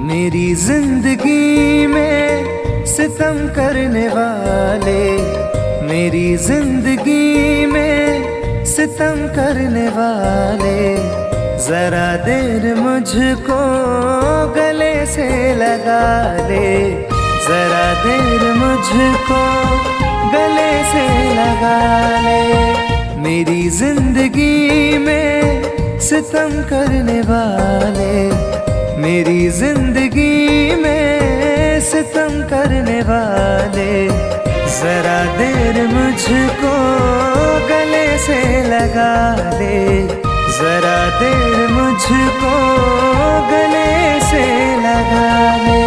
मेरी जिंदगी में सितम करने वाले, मेरी जिंदगी में सितम करने वाले, जरा देर मुझको गले से लगा ले, जरा देर मुझको गले से लगा ले। मेरी जिंदगी में सितम करने वाले, मेरी जिंदगी में सितम करने वाले, जरा देर मुझको गले से लगा ले, जरा देर मुझको गले से लगा ले।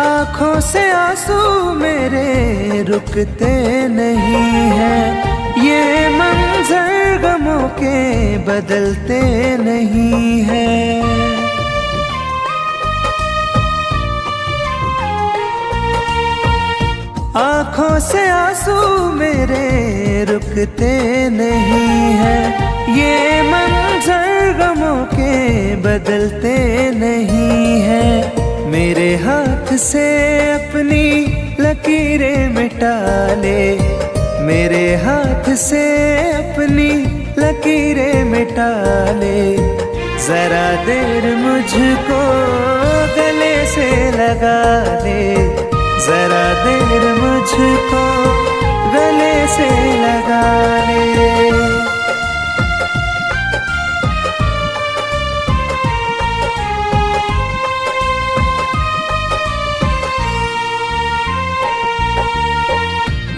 आँखों से आंसू मेरे रुकते नहीं हैं, ये मंजर गमों के बदलते नहीं हैं। आँखों से आंसू मेरे रुकते नहीं हैं, ये मंजर गमों के बदलते नहीं हैं। मेरे हाथ से अपनी लकीरें मिटा ले, मेरे हाथ से अपनी लकीरें मिटा ले, जरा देर मुझको गले से लगा ले, जरा देर मुझको गले से लगा ले।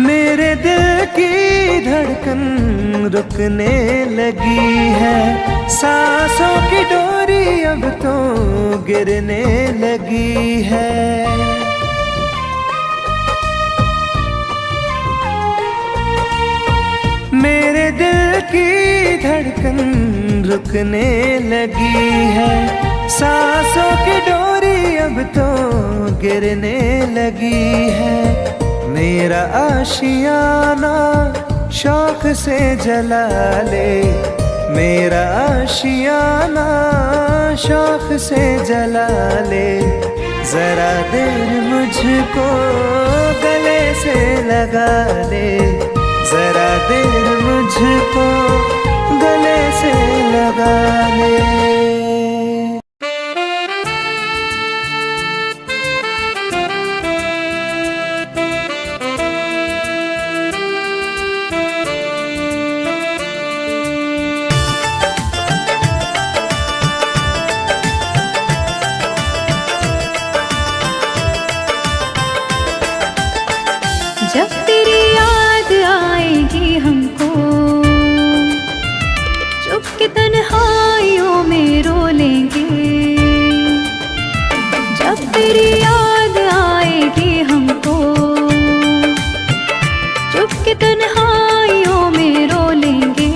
मेरे दिल की धड़कन रुकने लगी है, सांसों की डोरी अब तो गिरने लगी है। मेरे दिल की धड़कन रुकने लगी है, सांसों की डोरी अब तो गिरने लगी है। मेरा आशियाना शौक से जला ले, मेरा आशियाना शौक से जला ले, जरा देर मुझको गले से लगा ले, जरा देर मुझको गले से लगा ले। जब तेरी याद आएगी हमको, चुप के तन्हाइयों में रो लेंगे। जब तेरी याद आएगी हमको, चुप के तन्हाइयों में रो लेंगे।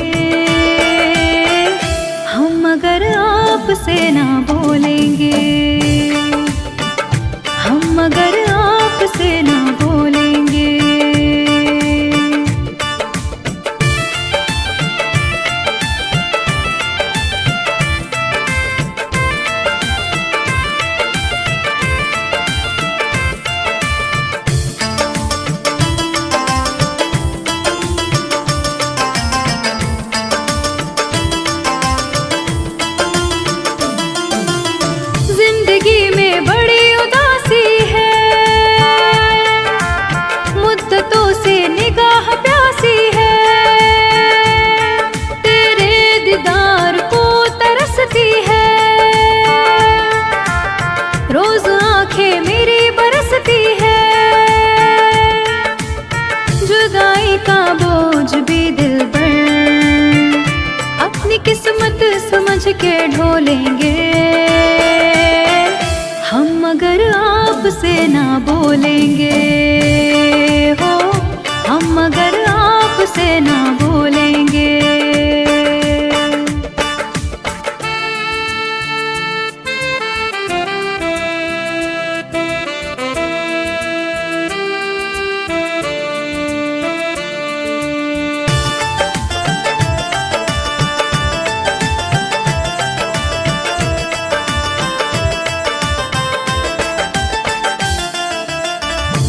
हम अगर आपसे ना बोलेंगे, हम अगर आपसे ना बोलेंगे। जिंदगी में बड़ी उदासी है, मुद्दतों से निगाह प्यासी है, तेरे दीदार को तरसती है, रोज आंखें मेरी बरसती है। जुदाई का बोझ भी दिल पर अपनी किस्मत समझ के ढोलेंगे। हम अगर आपसे ना बोलेंगे हो, हम अगर आप आपसे ना बोलेंगे।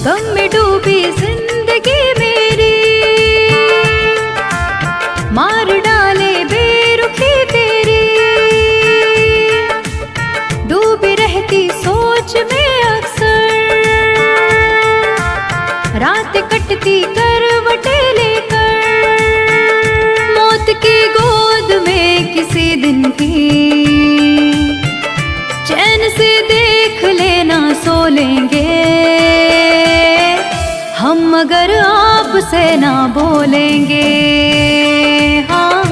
गम में डूबी जिंदगी मेरी, मार डाले बेरुखी तेरी। डूबी रहती सोच में अक्सर, रात कटती करवटे लेकर। मौत की गोद में किसी दिन भी चैन से देख लेना सो लेंगे हम, मगर आपसे ना बोलेंगे। हाँ,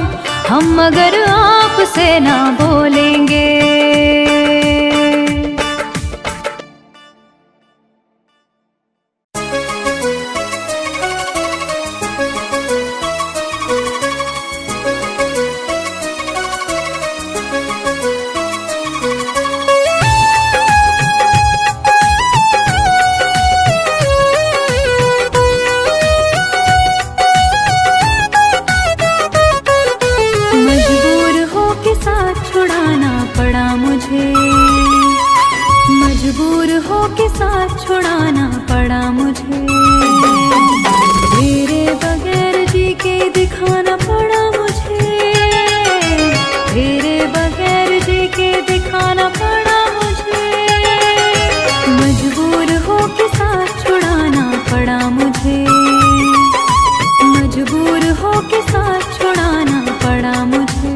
हम मगर आपसे ना बोलेंगे। मजबूर हो के साथ छुड़ाना पड़ा मुझे। तेरे बगैर जी के दिखाना पड़ा मुझे। तेरे बगैर जी के दिखाना पड़ा मुझे। मजबूर हो के साथ छुड़ाना पड़ा मुझे। मजबूर हो के साथ छुड़ाना पड़ा मुझे।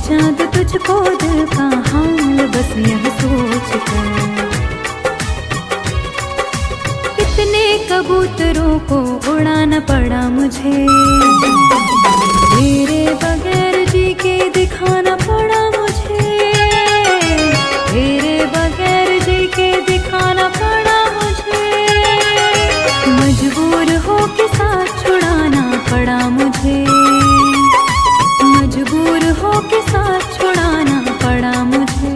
चाँद तुझको दिल का हाल बस यह सोच कर, कितने कबूतरों को उड़ाना पड़ा मुझे। तेरे बगैर जी के दिखाना पड़ा मुझे। तेरे बगैर जी के दिखाना पड़ा मुझे। मजबूर हो के साथ छुड़ाना पड़ा मुझे। मजबूर हो के साथ छुड़ाना पड़ा मुझे।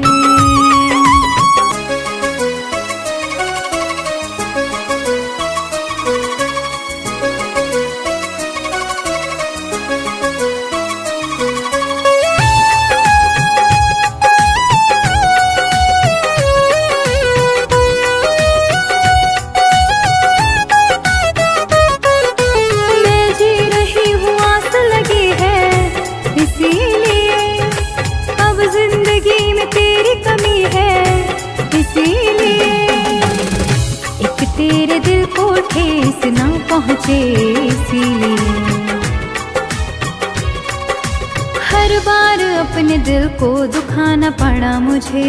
मैं जी रही हूँ, आस लगी है इसीलिए। अब जिंदगी में तेरी कमी है इसीलिए। एक तेरे दिल को ठेस ना पहुँचे इसीलिए। हर बार अपने दिल को दुखाना पड़ा मुझे।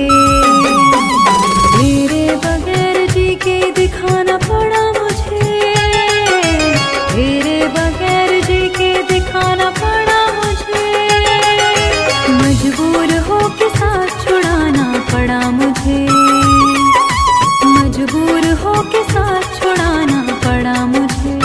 तेरे बगैर जी के दिखाना पड़ा मुझे। तेरे बगैर जी के दिखाना पड़ा मुझे। मजबूर हो के साथ छुड़ाना पड़ा मुझे। मजबूर हो के साथ छुड़ाना पड़ा मुझे।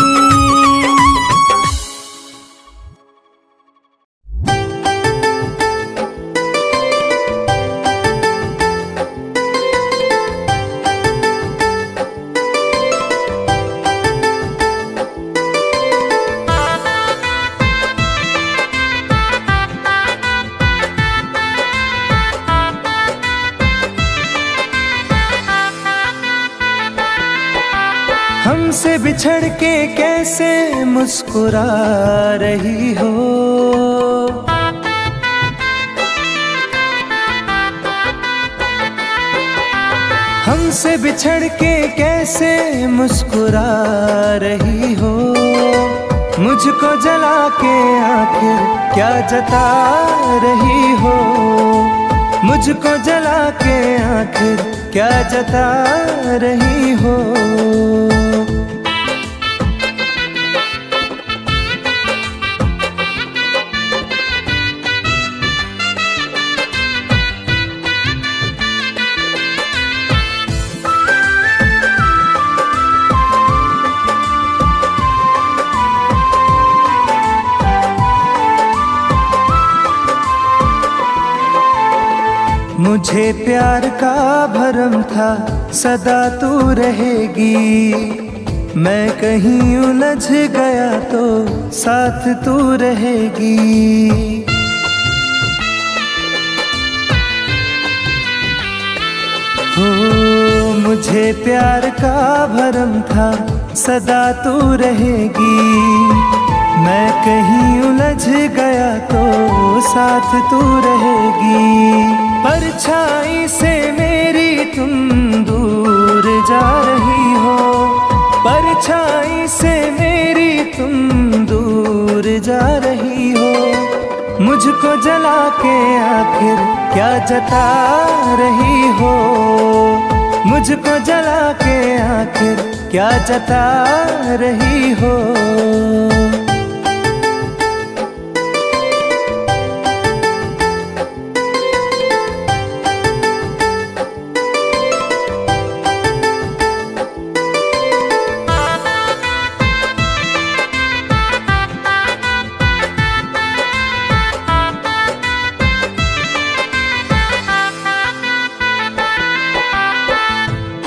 हमसे बिछड़ के कैसे मुस्कुरा रही हो। हमसे बिछड़ के कैसे मुस्कुरा रही हो, मुझको जला के आखिर क्या जता रही हो, मुझको जला के आखिर क्या जता रही हो। मुझे प्यार का भरम था सदा तू रहेगी, मैं कहीं उलझ गया तो साथ तू रहेगी। हो मुझे प्यार का भरम था सदा तू रहेगी, मैं कहीं उलझ गया तो साथ तू रहेगी। परछाई से मेरी तुम दूर जा रही हो, परछाई से मेरी तुम दूर जा रही हो, मुझको जला के आखिर क्या जता रही हो, मुझको जला के आखिर क्या जता रही हो।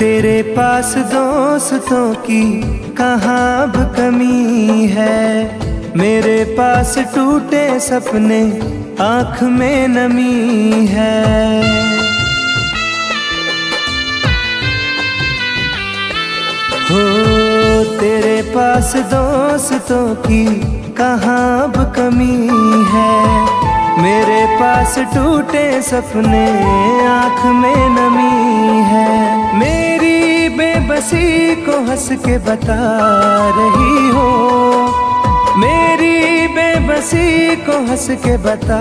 तेरे पास दोस्तों की कहाँ अब कमी है, मेरे पास टूटे सपने आँख में नमी है। हो तेरे पास दोस्तों की कहाँ अब कमी है, मेरे पास टूटे सपने आँख में नमी है। मेरी बेबसी को हंस के बता रही हो, मेरी बेबसी को हंस के बता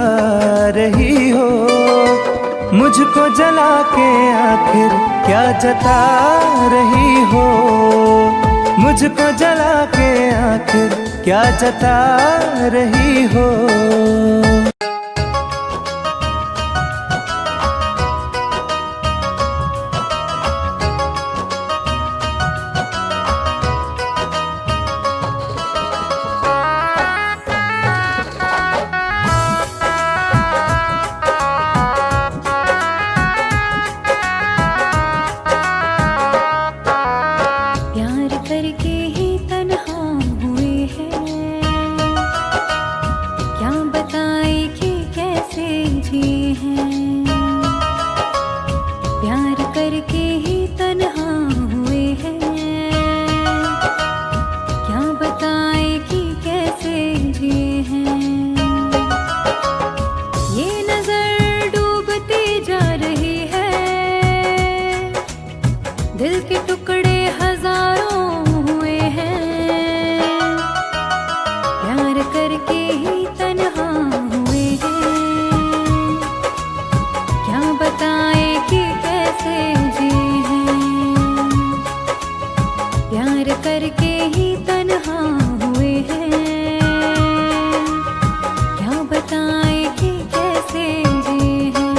रही हो, मुझको जला के आखिर क्या जता रही हो, मुझको जला के आखिर क्या जता रही हो। करके ही तन्हा हुए हैं, क्या बताए कि कैसे जिए हैं। प्यार करके ही तन्हा हुए हैं, क्या बताए कि कैसे जिए हैं। ये नजर डूबती जा रही है, दिल के टुकड़े हजारों करके ही तन्हा हुए हैं, क्या बताए कि कैसे जिए हैं। प्यार करके ही तन्हा हुए हैं, क्या बताए कि कैसे जिए हैं।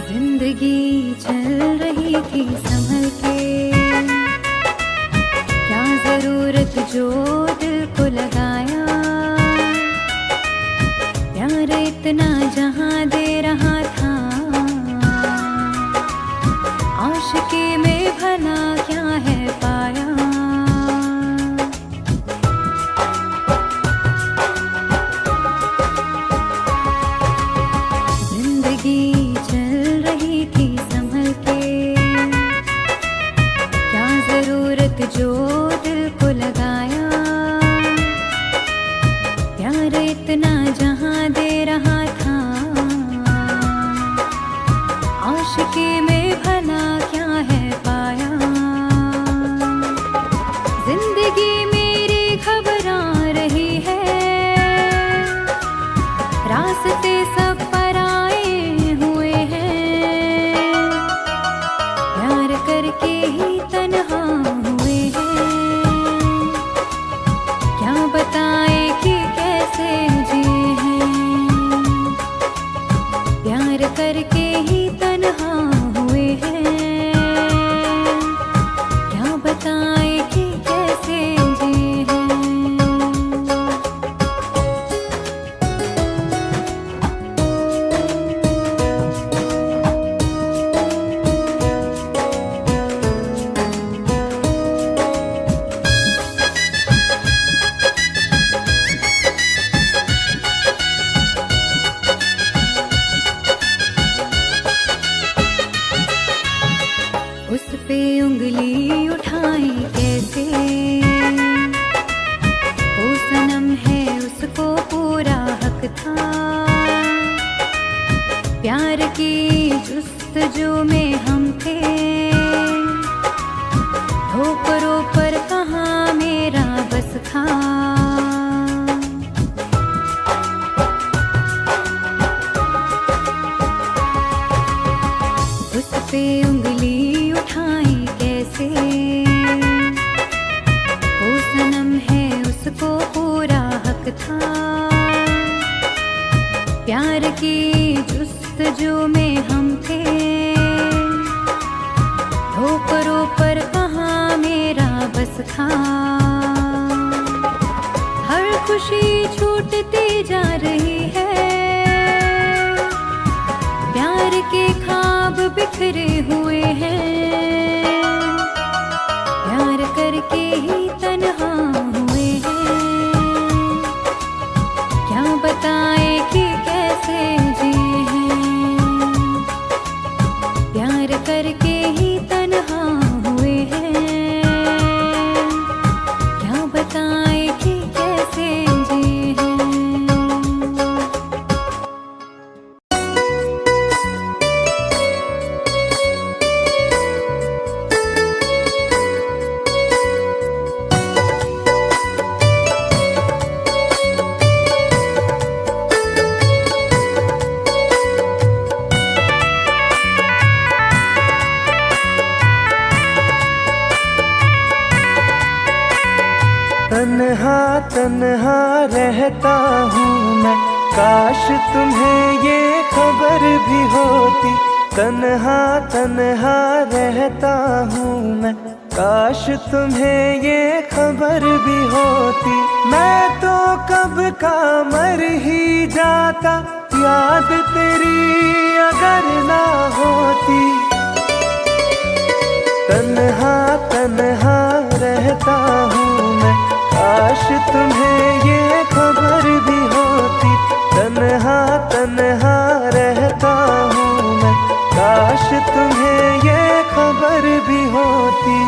जिंदगी चल रही थी संभल के, क्या जरूरत जो दिल को लगाया। प्यार इतना जहां दे रहा था, आशिकी में भला क्या है पाया। रास्ते सब पराए हुए हैं, प्यार करके ही तन्हा हुए हैं। क्या बताए कि कैसे जिए हैं, प्यार करके ही तन्हा हुए हैं। क्या बताए कि कैसे जिए हैं। उस पे उंगली उठाई कैसे, वो सनम है उसको पूरा हक था। प्यार की जुस्तजू में हम थे, ठोकरों पर कहाँ मेरा बस था। उस पे उंगली उठाई कैसे, वो सनम है उसको पूरा हक था। प्यार की जुस्तजू में हम थे, ठोकरों पर कहाँ मेरा बस था। हर खुशी छूटती जा रही है, प्यार के ख्वाब बिखरे हुए हैं। प्यार करके ही तन्हा हुए हैं, क्या बताए कि कैसे जिए हैं। प्यार करके ही तन्हा हुए हैं, क्या बताए कि कैसे जिए हैं। तन्हा तन्हा रहता हूँ मैं, काश तुम्हें ये खबर भी होती। तन्हा तन्हा रहता हूँ मैं, काश तुम्हें ये खबर भी होती। मैं तो कब का मर ही जाता, याद तेरी अगर ना होती। तन्हा तन्हा रहता हूँ मैं, काश तुम्हें ये खबर भी होती। तन्हा तन्हा रहता हूँ मैं, काश तुम्हें ये खबर भी होती।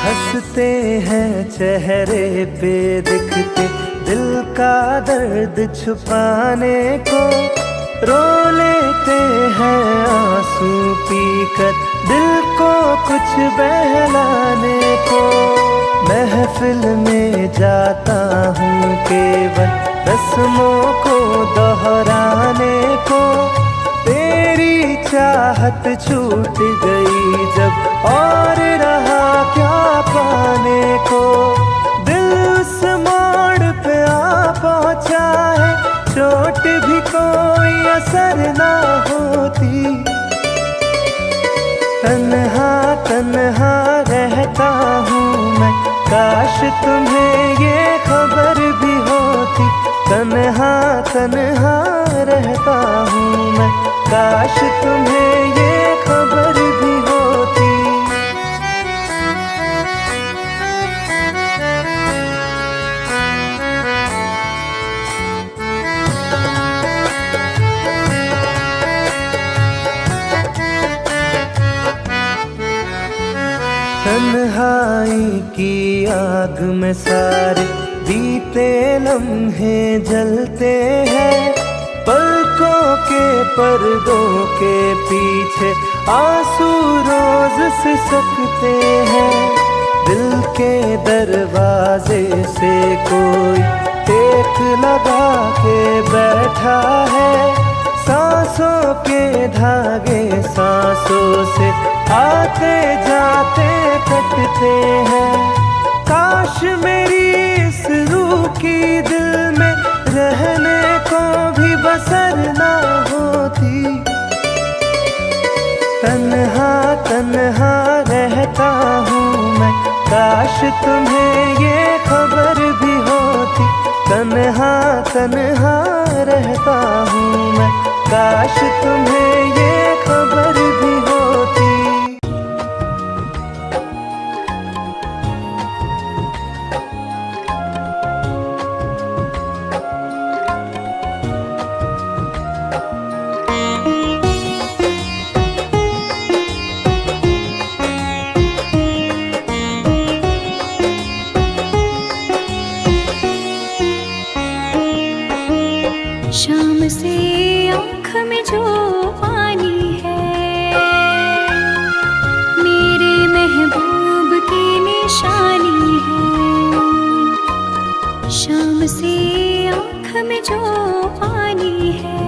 हंसते हैं चेहरे पे दिखते, दिल का दर्द छुपाने को। रो लेते हैं आंसू पीकर, दिल को कुछ बहलाने को। महफिल में जाता हूँ केवल रस्मों को दोहराने को। तेरी चाहत छूट गई जब, और रहा क्या पाने को। दिल उस मोड़ पे आ पहुँचा है, चोट भी कोई असर ना होती। तन्हा तन्हा रहता हूँ मैं, काश तुम्हें ये खबर भी होती। तन्हा तन्हा रहता हूँ मैं, काश तुम्हें ये खबर भी होती। तन्हाई की आग में सारे बीते लम्हे जलते हैं। पर्दों के पीछे आंसू रोज सिसकते हैं। दिल के दरवाजे से कोई टेक लगा के बैठा है। सांसों के धागे सांसों से आते जाते कटते हैं। काश मेरी इस रूह की दिल में रहने को भी बसर ना होती। तन्हा तन्हा रहता हूँ मैं, काश तुम्हें ये खबर भी होती। तन्हा तन्हा रहता हूँ मैं, काश तुम्हें ये खबर भी होती। शाम से आँख में जो पानी है, मेरे महबूब की निशानी है। शाम से आँख में जो पानी है,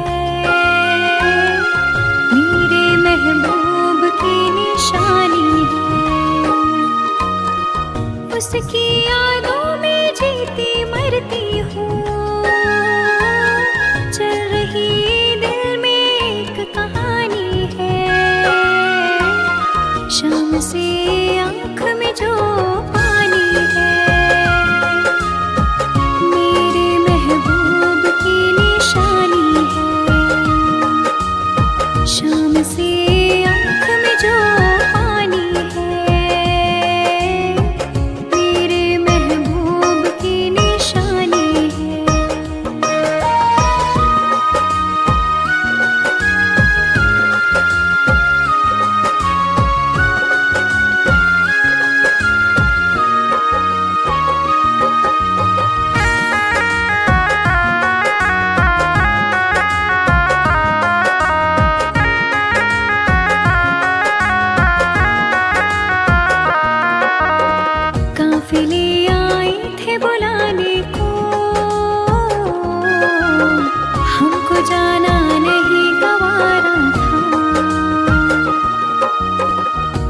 मेरे महबूब की निशानी है। उसकी यादों में जीती मरती हूँ। चल रही दिल में एक कहानी है। शाम से आँख में जो पानी है, मेरे महबूब की निशानी है। शाम से आँख में जो पानी है, मेरे महबूब की निशानी है। काफिले आए थे बुलाने को, हमको जाना नहीं गवारा था।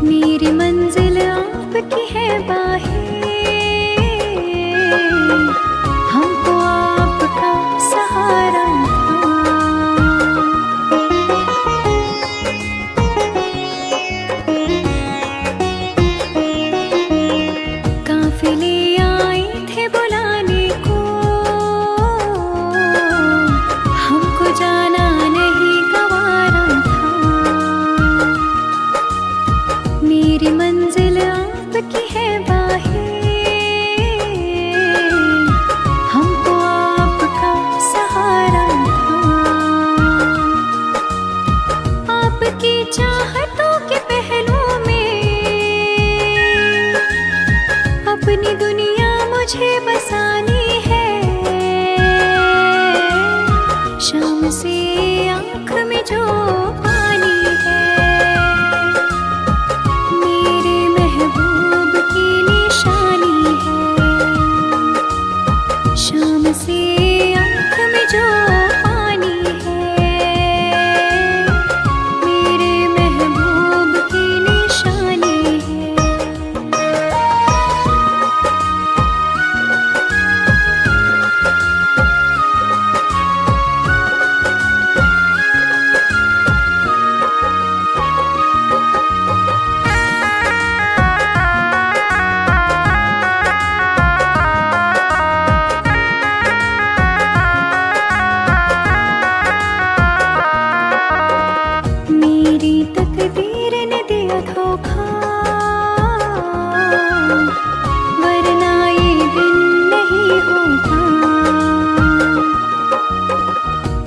मेरी मंजिल आपकी है बाहें, हमको आपका सहारा था। काफिले आए थे बुलाने को, हमको जाना नहीं गवारा था। मेरी मंजिल आपकी है बाहें, हमको आपका सहारा था। आपकी चाहतों के पहलू में अपनी दुनिया मुझे बसानी है। शाम से आँख में जो पानी है, मेरे महबूब की निशानी है। शाम से आँख में जो पानी है, मेरे महबूब की निशानी है। मेरी तकदीर ने दिया धोखा, वरना ये दिन नहीं होता।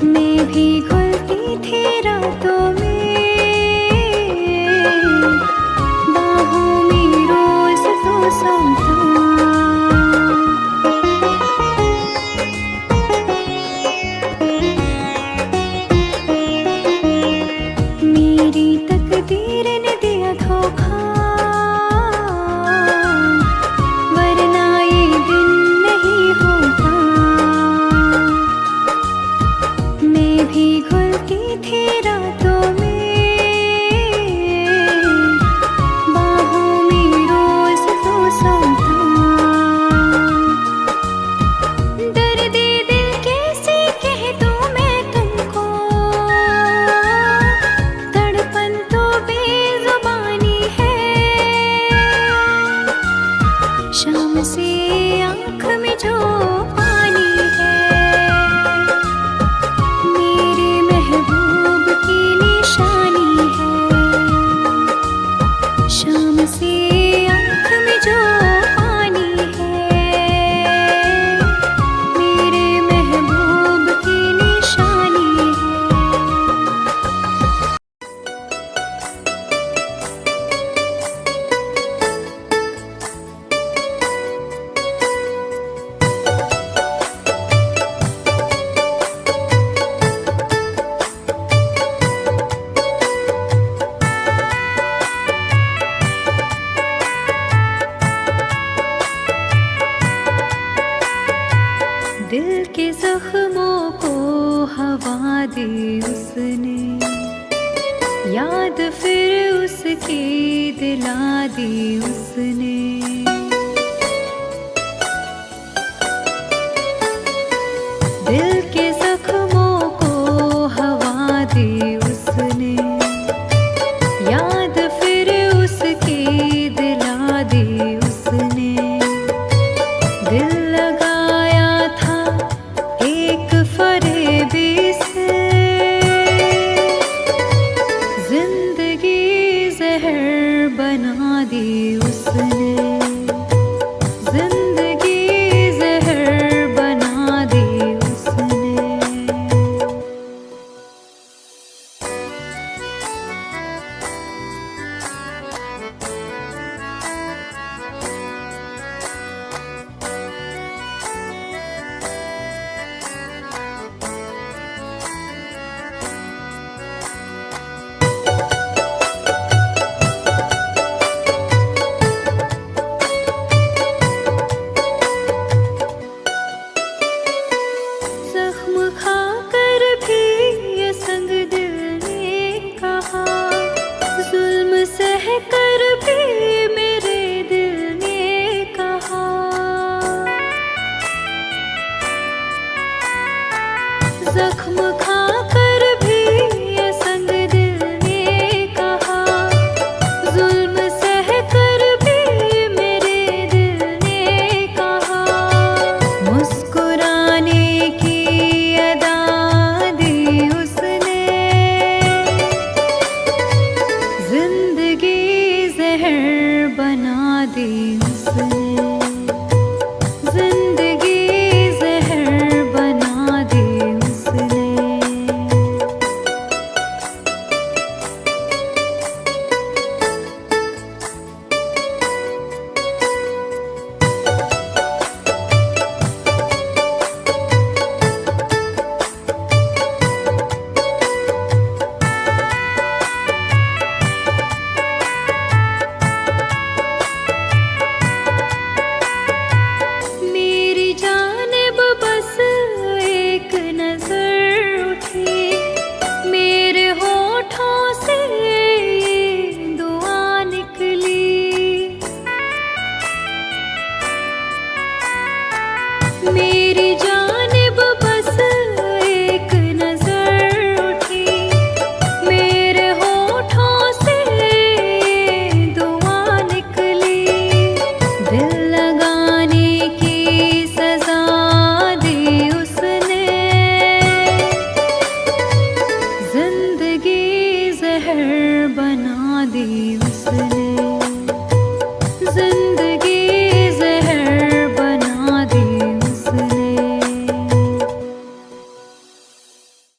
मैं भी घुलती थी रातों में, बाहों में रोज तो सोता। भी घुलती थी रातों में, बाहों में रोज तो सोता। दर्द दिल कैसे कह दूं मैं तुमको, तड़पन तो बेजुबानी है। शाम से आँख में जो पानी है, मेरे महबूब की निशानी है। शाम से आँख में जो पानी है, मेरे महबूब की निशानी है। दिल के जख्मों को हवा दी उसने, याद फिर उसकी दिला दी उसने।